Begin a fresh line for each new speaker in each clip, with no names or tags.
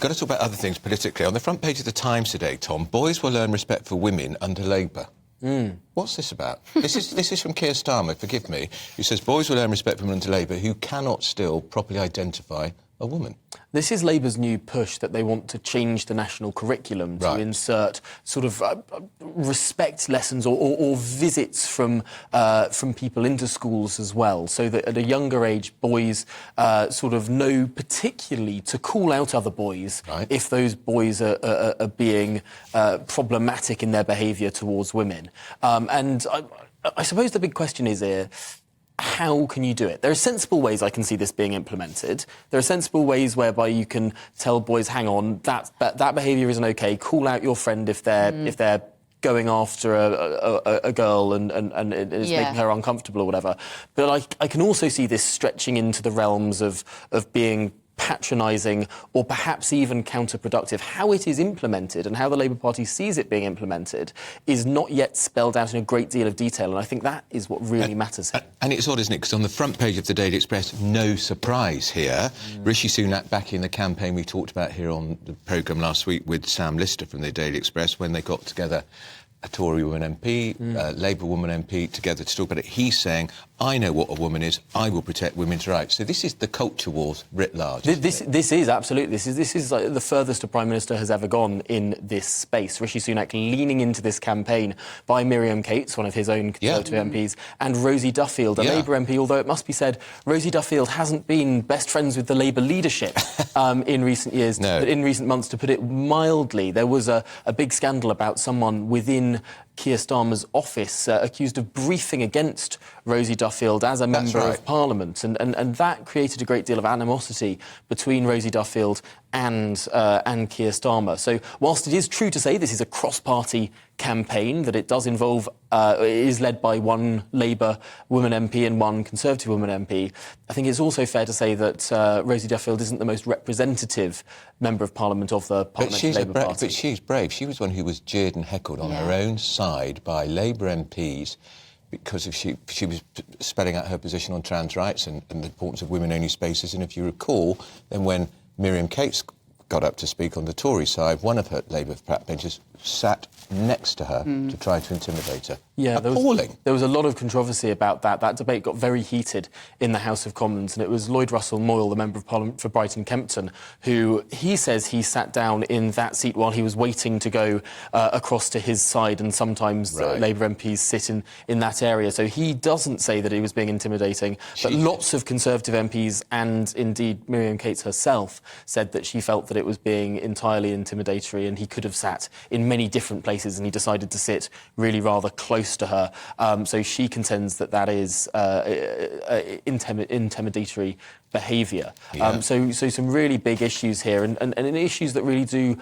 Got to talk about other things politically. On the front page of the Times today, Tom, boys will learn respect for women under Labour. What's this about? This is from Keir Starmer, forgive me, who says boys will learn respect for women under Labour who cannot still properly identify a woman.
This is Labour's new push that they want to change the national curriculum to insert sort of respect lessons or visits from people into schools as well, so that at a younger age boys sort of know particularly to call out other boys if those boys are being problematic in their behaviour towards women. And I suppose the big question is here, how can you do it? There are sensible ways I can see this being implemented. There are sensible ways whereby you can tell boys, hang on, that behaviour isn't OK, call out your friend if they're going after a girl and it's making her uncomfortable or whatever. But I can also see this stretching into the realms of being patronising or perhaps even counterproductive. How it is implemented and how the Labour Party sees it being implemented is not yet spelled out in a great deal of detail, and I think that is what really matters here.
And it's odd, isn't it, because on the front page of the Daily Express, no surprise here, Rishi Sunak back in the campaign we talked about here on the programme last week with Sam Lister from the Daily Express when they got together a Tory woman MP, a Labour woman MP, together to talk about it. He's saying, I know what a woman is, I will protect women's rights. So this is the culture wars writ large.
This is absolutely, this is like the furthest a Prime Minister has ever gone in this space. Rishi Sunak leaning into this campaign by Miriam Cates, one of his own Conservative MPs, and Rosie Duffield, a Labour MP, although it must be said, Rosie Duffield hasn't been best friends with the Labour leadership in recent years, in recent months, to put it mildly. There was a big scandal about someone within Keir Starmer's office accused of briefing against Rosie Duffield as a member of Parliament, and that created a great deal of animosity between Rosie Duffield and Keir Starmer. So whilst it is true to say this is a cross-party campaign, that it does involve, it is led by one Labour woman MP and one Conservative woman MP, I think it's also fair to say that Rosie Duffield isn't the most representative member of Parliament of the Parliamentary Labour Party.
But she's brave. She was one who was jeered and heckled on her own side by Labour MPs because she was spelling out her position on trans rights and the importance of women-only spaces. And if you recall, then when Miriam Cates got up to speak on the Tory side, one of her Labour backbenchers sat next to her to try to intimidate her.
Yeah,
appalling.
There was a lot of controversy about that. That debate got very heated in the House of Commons, and it was Lloyd Russell Moyle, the Member of Parliament for Brighton Kempton, who he says he sat down in that seat while he was waiting to go across to his side, and sometimes Labour MPs sit in that area. So he doesn't say that he was being intimidating, but lots of Conservative MPs, and indeed Miriam Cates herself, said that she felt that it was being entirely intimidatory and he could have sat in many different places, and he decided to sit really rather close to her. So she contends that is intimidatory behaviour. So some really big issues here, and issues that really do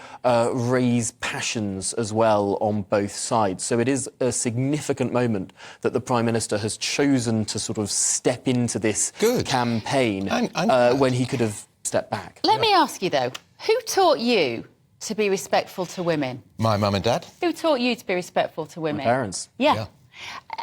raise passions as well on both sides. So it is a significant moment that the Prime Minister has chosen to sort of step into this campaign when he could have stepped back.
Let me ask you, though, who taught you to be respectful to women?
My mum and dad.
Who taught you to be respectful to women?
My parents.
Yeah.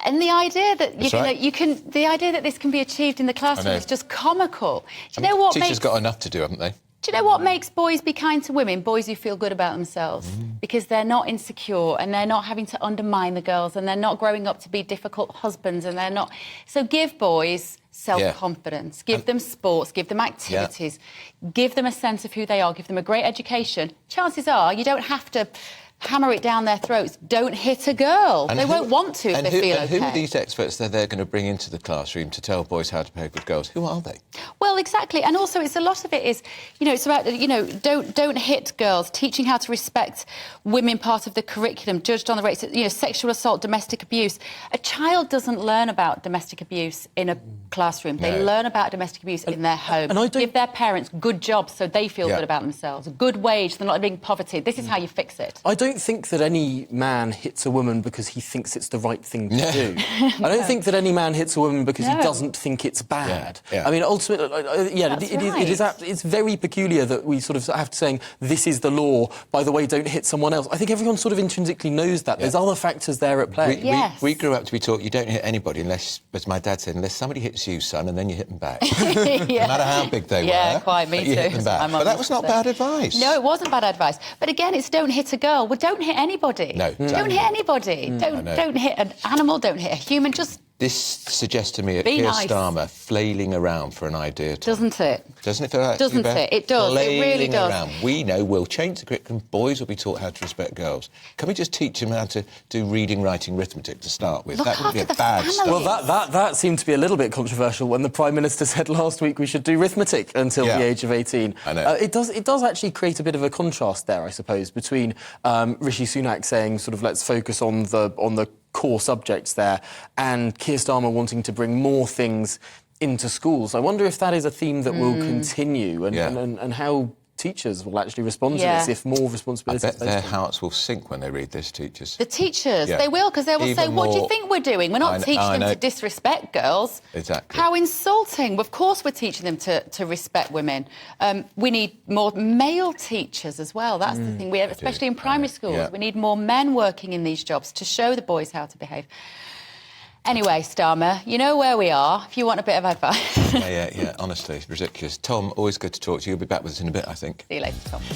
And the idea that the idea that this can be achieved in the classroom is just comical. Do you know what
teachers got enough to do, haven't they?
Do you know what makes boys be kind to women? Boys who feel good about themselves. Because they're not insecure and they're not having to undermine the girls and they're not growing up to be difficult husbands and they're not... So give boys self-confidence, give them sports, give them activities, give them a sense of who they are, give them a great education. Chances are you don't have to hammer it down their throats. Don't hit a girl. They won't want to if they feel okay.
Who are these experts that they're going to bring into the classroom to tell boys how to behave with girls? Who are they?
Well, exactly. And also, it's a lot of it is, it's about, don't hit girls, teaching how to respect women, part of the curriculum, judged on the rates, sexual assault, domestic abuse. A child doesn't learn about domestic abuse in a classroom. They learn about domestic abuse in their home. And give their parents good jobs so they feel good about themselves, a good wage, they're not living in poverty. This is how you fix it.
I don't don't think that any man hits a woman because he thinks it's the right thing to do. I don't think that any man hits a woman because he doesn't think it's bad. I mean, ultimately, it's very peculiar that we sort of have to saying, this is the law, by the way, don't hit someone else. I think everyone sort of intrinsically knows that. There's other factors there at play.
We grew up to be taught you don't hit anybody unless, as my dad said, unless somebody hits you, son, and then you hit them back. No matter how big they were.
Yeah, quite, me too.
You hit them back. But that was not bad advice.
No, it wasn't bad advice. But again, it's don't hit a girl. Well, don't hit anybody.
No,
don't hit anybody. Don't hit an animal, don't hit a human, just...
This suggests to me Keir Starmer flailing around for an idea.
Doesn't it?
Doesn't it feel like
Doesn't it? It does. It really does.
Around. We know we'll change the curriculum. Boys will be taught how to respect girls. Can we just teach them how to do reading, writing, arithmetic to start with?
Look
that would be a bad start.
Well, that seemed to be a little bit controversial when the Prime Minister said last week we should do arithmetic until the age of 18.
I know.
It does actually create a bit of a contrast there, I suppose, between Rishi Sunak saying sort of let's focus on the core subjects there, and Keir Starmer wanting to bring more things into schools. I wonder if that is a theme that will continue, and how teachers will actually respond to this if more responsibility.
I bet their hearts will sink when they read this, teachers.
The teachers, they will, because they will say, what do you think we're doing? We're not teaching them to disrespect girls.
Exactly.
How insulting. Of course we're teaching them to respect women. We need more male teachers as well. That's the thing. We have, especially in primary schools, we need more men working in these jobs to show the boys how to behave. Anyway, Starmer, you know where we are if you want a bit of advice.
Yeah, honestly, it's ridiculous. Tom, always good to talk to you. You'll be back with us in a bit, I think.
See you later, Tom.